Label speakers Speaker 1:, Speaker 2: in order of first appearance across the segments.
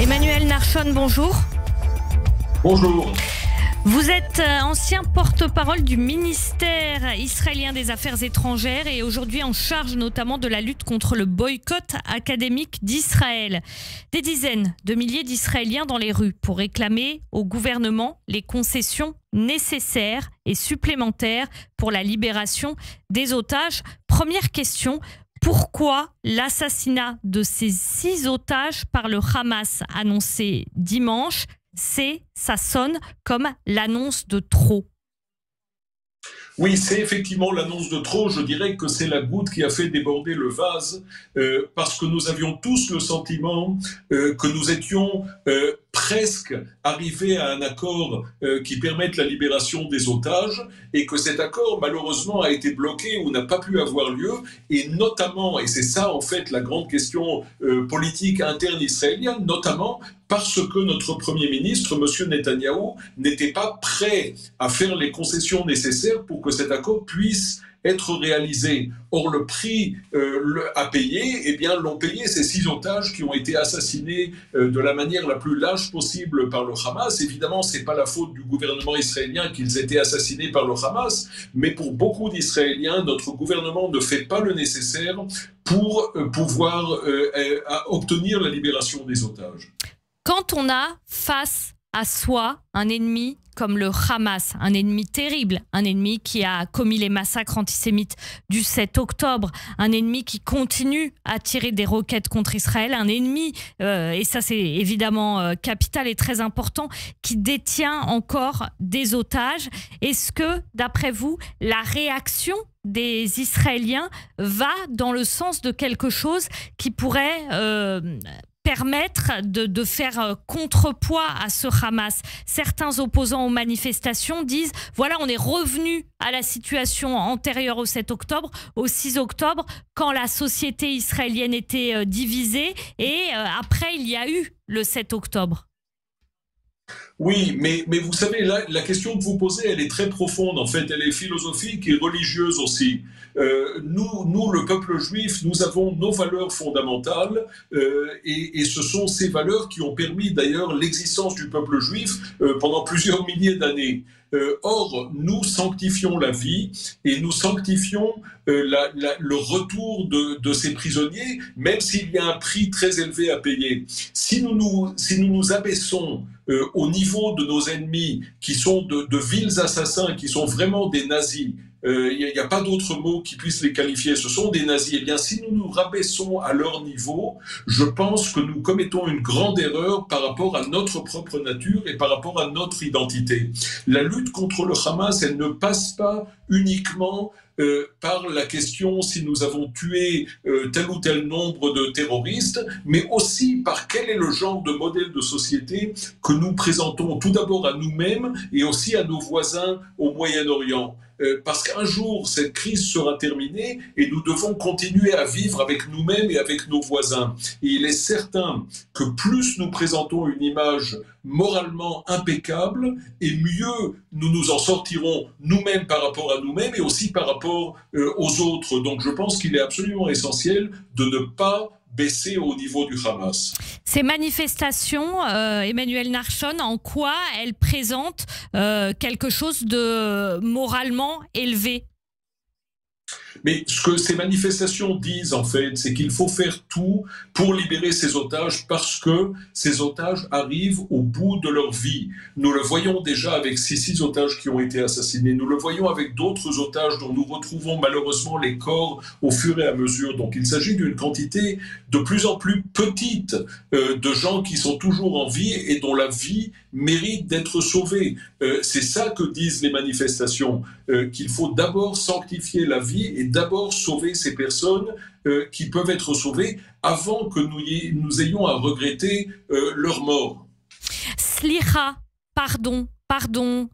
Speaker 1: Emmanuel Narchon, bonjour.
Speaker 2: Bonjour.
Speaker 1: Vous êtes ancien porte-parole du ministère israélien des Affaires étrangères et aujourd'hui en charge notamment de la lutte contre le boycott académique d'Israël. Des dizaines de milliers d'Israéliens dans les rues pour réclamer au gouvernement les concessions nécessaires et supplémentaires pour la libération des otages. Première question. Pourquoi l'assassinat de ces 6 otages par le Hamas annoncé dimanche, ça sonne comme l'annonce de trop?
Speaker 2: Oui, c'est effectivement l'annonce de trop. Je dirais que c'est la goutte qui a fait déborder le vase parce que nous avions tous le sentiment que nous étions presque arrivés à un accord qui permette la libération des otages et que cet accord malheureusement a été bloqué ou n'a pas pu avoir lieu et notamment, et c'est ça en fait la grande question politique interne israélienne, notamment parce que notre Premier ministre, M. Netanyahou, n'était pas prêt à faire les concessions nécessaires pour que cet accord puisse être réalisé. Or, le prix à payer, eh bien, l'ont payé ces 6 otages qui ont été assassinés de la manière la plus lâche possible par le Hamas. Évidemment, ce n'est pas la faute du gouvernement israélien qu'ils aient été assassinés par le Hamas, mais pour beaucoup d'Israéliens, notre gouvernement ne fait pas le nécessaire pour pouvoir obtenir la libération des otages.
Speaker 1: Quand on a face à soi un ennemi comme le Hamas, un ennemi terrible, un ennemi qui a commis les massacres antisémites du 7 octobre, un ennemi qui continue à tirer des roquettes contre Israël, un ennemi, et ça c'est évidemment capital et très important, qui détient encore des otages. Est-ce que, d'après vous, la réaction des Israéliens va dans le sens de quelque chose qui pourrait permettre de faire contrepoids à ce Hamas? Certains opposants aux manifestations disent voilà, on est revenu à la situation antérieure au 7 octobre, au 6 octobre, quand la société israélienne était divisée et après il y a eu le 7 octobre.
Speaker 2: Oui, mais vous savez, là, la question que vous posez, elle est très profonde, en fait, elle est philosophique et religieuse aussi. Nous, le peuple juif, nous avons nos valeurs fondamentales et ce sont ces valeurs qui ont permis d'ailleurs l'existence du peuple juif pendant plusieurs milliers d'années. Or, nous sanctifions la vie et nous sanctifions le retour de ces prisonniers, même s'il y a un prix très élevé à payer. Si nous nous abaissons au niveau de nos ennemis, qui sont de vils assassins, qui sont vraiment des nazis, il n'y a pas d'autre mot qui puisse les qualifier, ce sont des nazis, eh bien si nous nous rabaissons à leur niveau, je pense que nous commettons une grande erreur par rapport à notre propre nature et par rapport à notre identité. La lutte contre le Hamas, elle ne passe pas uniquement par la question si nous avons tué tel ou tel nombre de terroristes, mais aussi par quel est le genre de modèle de société que nous présentons tout d'abord à nous-mêmes et aussi à nos voisins au Moyen-Orient. Parce qu'un jour, cette crise sera terminée et nous devons continuer à vivre avec nous-mêmes et avec nos voisins. Et il est certain que plus nous présentons une image moralement impeccable, et mieux nous nous en sortirons nous-mêmes par rapport à nous-mêmes et aussi par rapport aux autres. Donc je pense qu'il est absolument essentiel de ne pas baisser au niveau du Hamas.
Speaker 1: Ces manifestations, Emmanuel Narchon, en quoi elles présentent quelque chose de moralement élevé?
Speaker 2: Mais ce que ces manifestations disent, en fait, c'est qu'il faut faire tout pour libérer ces otages parce que ces otages arrivent au bout de leur vie. Nous le voyons déjà avec ces 6 otages qui ont été assassinés. Nous le voyons avec d'autres otages dont nous retrouvons malheureusement les corps au fur et à mesure. Donc il s'agit d'une quantité de plus en plus petite de gens qui sont toujours en vie et dont la vie mérite d'être sauvée. C'est ça que disent les manifestations, qu'il faut d'abord sanctifier la vie et d'abord sauver ces personnes qui peuvent être sauvées avant que nous ayons à regretter leur mort.
Speaker 1: Slicha, pardon,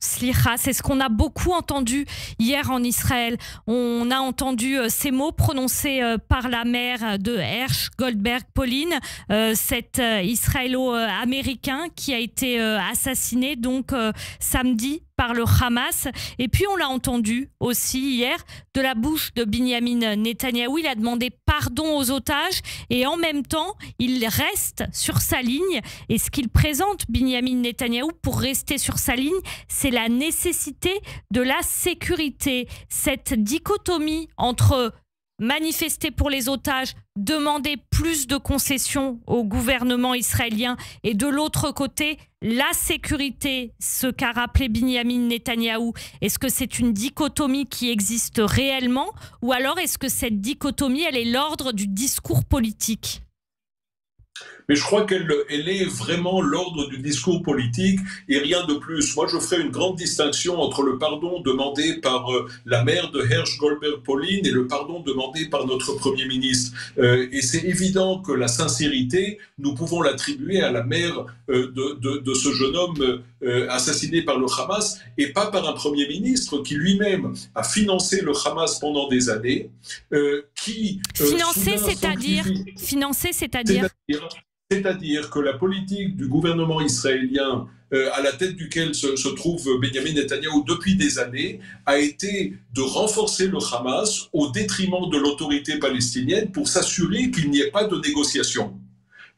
Speaker 1: slicha, c'est ce qu'on a beaucoup entendu hier en Israël. On a entendu ces mots prononcés par la mère de Hersh Goldberg, Pauline, cet israélo-américain qui a été assassiné donc samedi par le Hamas. Et puis on l'a entendu aussi hier de la bouche de Binyamin Netanyahou. Il a demandé pardon aux otages et en même temps, il reste sur sa ligne. Et ce qu'il présente, Binyamin Netanyahou, pour rester sur sa ligne, c'est la nécessité de la sécurité. Cette dichotomie entre manifester pour les otages, demander plus de concessions au gouvernement israélien et de l'autre côté, la sécurité, ce qu'a rappelé Binyamin Netanyahou. Est-ce que c'est une dichotomie qui existe réellement ou alors est-ce que cette dichotomie, elle est l'ordre du discours politique ?
Speaker 2: Mais je crois qu'elle est vraiment l'ordre du discours politique et rien de plus. Moi, je ferai une grande distinction entre le pardon demandé par la mère de Hersh Goldberg Pauline et le pardon demandé par notre Premier ministre. Et c'est évident que la sincérité, nous pouvons l'attribuer à la mère de ce jeune homme assassiné par le Hamas et pas par un Premier ministre qui lui-même a financé le Hamas pendant des années. C'est-à-dire que la politique du gouvernement israélien, à la tête duquel se trouve Benjamin Netanyahou depuis des années, a été de renforcer le Hamas au détriment de l'autorité palestinienne pour s'assurer qu'il n'y ait pas de négociation.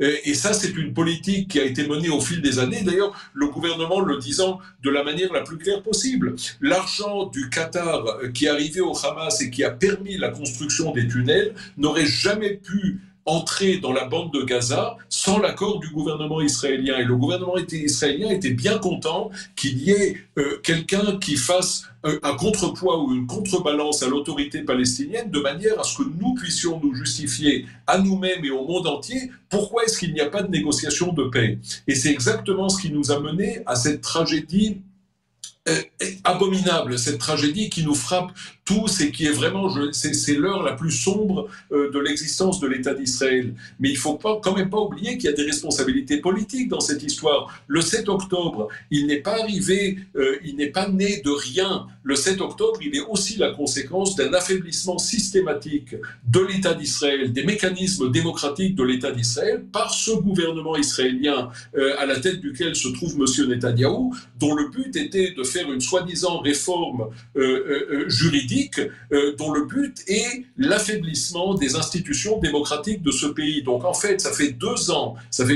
Speaker 2: Et ça, c'est une politique qui a été menée au fil des années. D'ailleurs, le gouvernement le disant de la manière la plus claire possible. L'argent du Qatar qui est arrivé au Hamas et qui a permis la construction des tunnels n'aurait jamais pu entrer dans la bande de Gaza sans l'accord du gouvernement israélien. Et le gouvernement israélien était bien content qu'il y ait quelqu'un qui fasse un contrepoids ou une contrebalance à l'autorité palestinienne de manière à ce que nous puissions nous justifier à nous-mêmes et au monde entier pourquoi est-ce qu'il n'y a pas de négociation de paix. Et c'est exactement ce qui nous a mené à cette tragédie abominable, cette tragédie qui nous frappe tous et qui est vraiment, c'est l'heure la plus sombre de l'existence de l'État d'Israël. Mais il ne faut quand même pas oublier qu'il y a des responsabilités politiques dans cette histoire. Le 7 octobre, il n'est pas arrivé, il n'est pas né de rien. Le 7 octobre, il est aussi la conséquence d'un affaiblissement systématique de l'État d'Israël, des mécanismes démocratiques de l'État d'Israël par ce gouvernement israélien à la tête duquel se trouve M. Netanyahou, dont le but était de faire une soi-disant réforme juridique dont le but est l'affaiblissement des institutions démocratiques de ce pays. Donc en fait, ça fait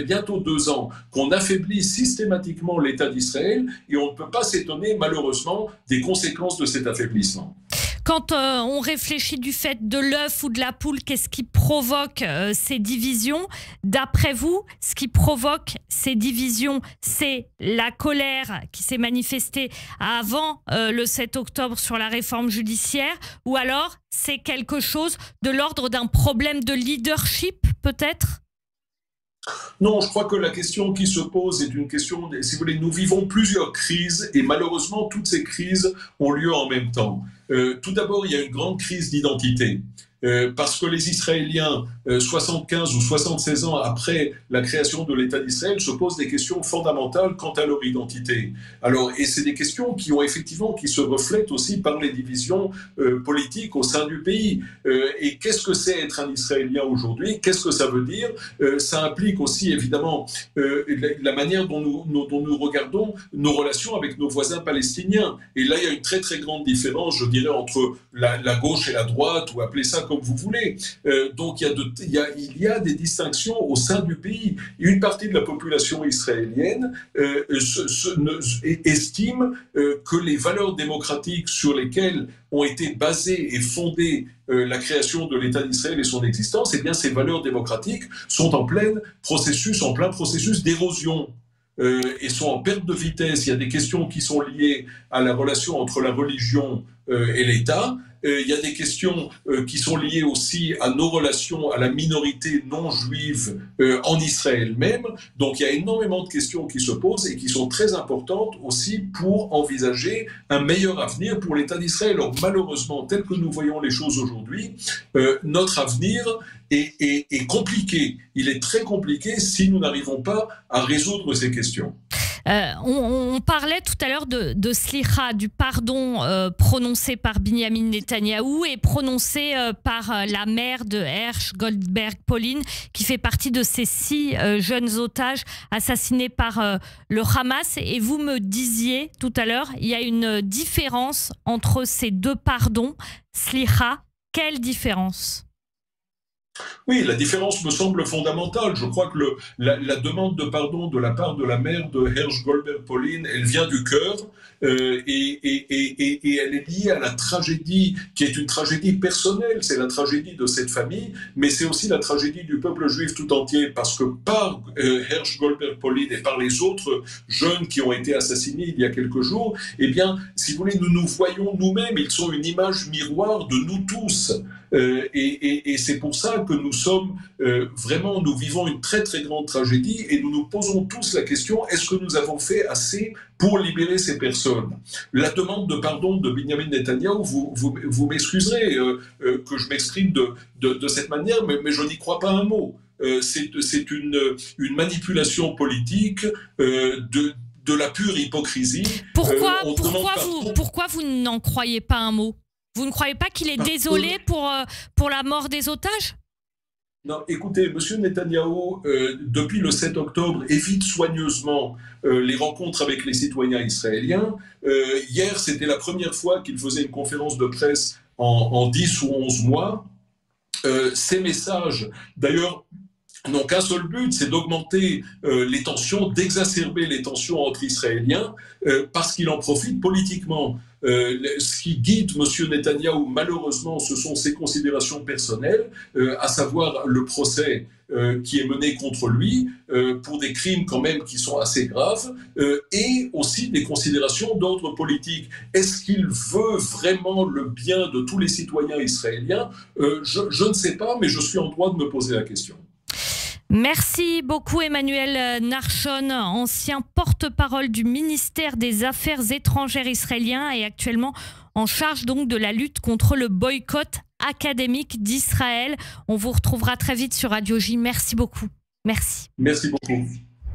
Speaker 2: bientôt 2 ans qu'on affaiblit systématiquement l'État d'Israël et on ne peut pas s'étonner malheureusement des conséquences de cet affaiblissement.
Speaker 1: Quand on réfléchit du fait de l'œuf ou de la poule, qu'est-ce qui provoque ces divisions ? D'après vous, ce qui provoque ces divisions, c'est la colère qui s'est manifestée avant le 7 octobre sur la réforme judiciaire, ou alors c'est quelque chose de l'ordre d'un problème de leadership peut-être ?
Speaker 2: Non, je crois que la question qui se pose est une question, si vous voulez, nous vivons plusieurs crises et malheureusement toutes ces crises ont lieu en même temps. Tout d'abord, il y a une grande crise d'identité. Parce que les Israéliens, 75 ou 76 ans après la création de l'État d'Israël, se posent des questions fondamentales quant à leur identité. Alors, et c'est des questions qui se reflètent aussi par les divisions politiques au sein du pays. Et qu'est-ce que c'est être un Israélien aujourd'hui ? Qu'est-ce que ça veut dire ? Ça implique aussi évidemment la manière dont nous regardons nos relations avec nos voisins palestiniens. Et là, il y a une très très grande différence, je dirais, entre la gauche et la droite, ou appelez ça comme vous voulez. Donc il y a des distinctions au sein du pays. Une partie de la population israélienne estime que les valeurs démocratiques sur lesquelles ont été basées et fondées la création de l'État d'Israël et son existence, eh bien ces valeurs démocratiques sont en plein processus d'érosion. Et sont en perte de vitesse. Il y a des questions qui sont liées à la relation entre la religion et l'État. Il y a des questions qui sont liées aussi à nos relations à la minorité non juive en Israël même. Donc il y a énormément de questions qui se posent et qui sont très importantes aussi pour envisager un meilleur avenir pour l'État d'Israël. Alors malheureusement, tel que nous voyons les choses aujourd'hui, notre avenir est compliqué. Il est très compliqué si nous n'arrivons pas à résoudre ces questions.
Speaker 1: On parlait tout à l'heure de Slicha, du pardon prononcé par Binyamin Netanyahou et prononcé par la mère de Hersh Goldberg Pauline, qui fait partie de ces 6 jeunes otages assassinés par le Hamas. Et vous me disiez tout à l'heure, il y a une différence entre ces 2 pardons. Slicha, quelle différence ?
Speaker 2: Oui, la différence me semble fondamentale. Je crois que la demande de pardon de la part de la mère de Hersh Goldberg Pauline, elle vient du cœur et elle est liée à la tragédie, qui est une tragédie personnelle. C'est la tragédie de cette famille, mais c'est aussi la tragédie du peuple juif tout entier, parce que par Hersh Goldberg Pauline et par les autres jeunes qui ont été assassinés il y a quelques jours, eh bien, si vous voulez, nous nous voyons nous-mêmes. Ils sont une image miroir de nous tous. Et c'est pour ça que nous sommes vraiment, nous vivons une très très grande tragédie et nous nous posons tous la question, est-ce que nous avons fait assez pour libérer ces personnes? La demande de pardon de Binyamin Netanyahou, vous m'excuserez que je m'exprime de cette manière, mais je n'y crois pas un mot. C'est une manipulation politique de la pure hypocrisie.
Speaker 1: Pourquoi vous n'en croyez pas un mot? Vous ne croyez pas qu'il est désolé pour la mort des otages?
Speaker 2: Non, écoutez, M. Netanyahou, depuis le 7 octobre, évite soigneusement les rencontres avec les citoyens israéliens. Hier, c'était la première fois qu'il faisait une conférence de presse en 10 ou 11 mois. Ces messages, d'ailleurs, n'ont qu'un seul but, c'est d'augmenter les tensions, d'exacerber les tensions entre Israéliens, parce qu'il en profite politiquement. Ce qui guide M. Netanyahou, malheureusement, ce sont ses considérations personnelles, à savoir le procès qui est mené contre lui pour des crimes quand même qui sont assez graves, et aussi des considérations d'ordre politique. Est-ce qu'il veut vraiment le bien de tous les citoyens israéliens? Je ne sais pas, mais je suis en droit de me poser la question.
Speaker 1: Merci beaucoup Emmanuel Narshon, ancien porte-parole du ministère des Affaires étrangères israélien et actuellement en charge donc de la lutte contre le boycott académique d'Israël. On vous retrouvera très vite sur Radio J. Merci beaucoup. Merci.
Speaker 2: Merci beaucoup.